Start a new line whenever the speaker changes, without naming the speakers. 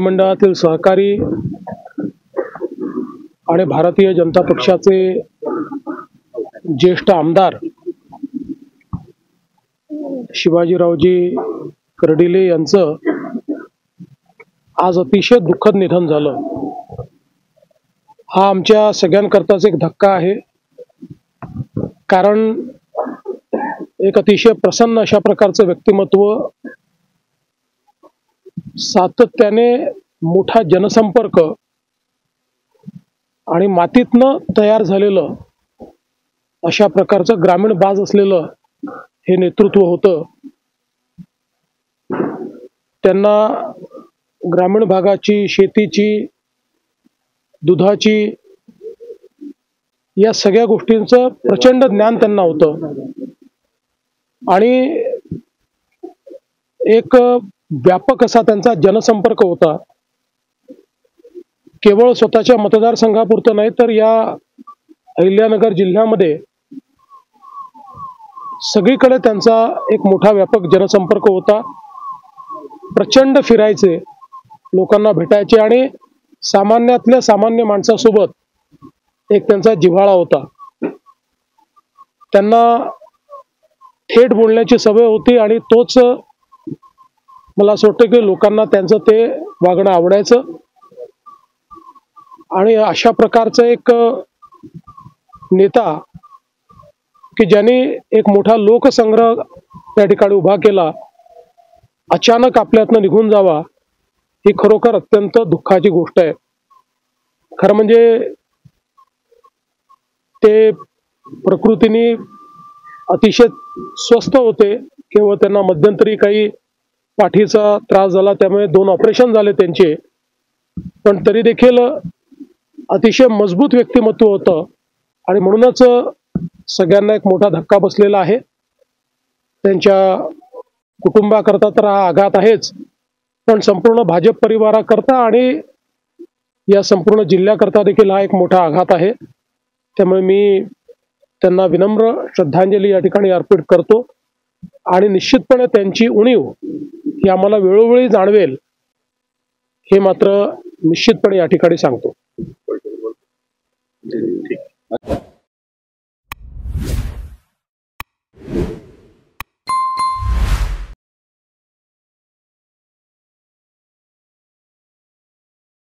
विधिमंडळातील सहकारी आणि भारतीय जनता पक्षाचे ज्येष्ठ आमदार शिवाजीरावजी कर्डिले यांचं आज अतिशय दुःखद निधन झालं। हा आमच्या सगळ्यांकरताच एक धक्का आहे, कारण एक अतिशय प्रसन्न अशा प्रकारचं व्यक्तिमत्व, सातत्याने मोठा जनसंपर्क आणि मातीतनं तयार झालेलं अशा प्रकारचं ग्रामीण बाज असलेलं हे नेतृत्व होतं। त्यांना ग्रामीण भागाची, शेतीची, दुधाची या सगळ्या गोष्टींचं प्रचंड ज्ञान त्यांना होतं आणि एक व्यापक असा त्यांचा जनसंपर्क होता। केवळ स्वतःच्या मतदारसंघापुरतं नाही तर या अहिल्यानगर जिल्ह्यामध्ये सगळीकडे त्यांचा एक मोठा व्यापक जनसंपर्क होता। प्रचंड फिरायचे, लोकांना भेटायचे आणि सामान्यातल्या सामान्य माणसासोबत एक त्यांचा जिव्हाळा होता। त्यांना थेट बोलण्याची सवय होती आणि तोच मला असं वाटतं की लोकांना त्यांचं ते वागणं आवडायचं। आणि अशा प्रकारचं एक नेता की ज्यांनी एक मोठा लोकसंग्रह त्या ठिकाणी उभा केला, अचानक आपल्यातनं निघून जावा ही खरोखर अत्यंत दुःखाची गोष्ट आहे। खरं म्हणजे ते प्रकृतीने अतिशय स्वस्थ होते, केवळ त्यांना मध्यंतरी काही पाठीचा त्रास झाला, त्यामुळे 2 ऑपरेशन झाले त्यांचे, पण तरी देखील अतिशय मजबूत व्यक्तिमत्व होतं आणि म्हणूनच सगळ्यांना एक मोठा धक्का बसलेला आहे। त्यांच्या कुटुंबाकरता तर हा आघात आहेच, पण संपूर्ण भाजप परिवाराकरता आणि या संपूर्ण जिल्ह्याकरता देखील हा एक मोठा आघात आहे। त्यामुळे मी त्यांना विनम्र श्रद्धांजली या ठिकाणी अर्पित करतो आणि निश्चितपणे त्यांची उणीव ही आम्हाला वेळोवेळी जाणवेल हे मात्र निश्चितपणे या ठिकाणी सांगतो।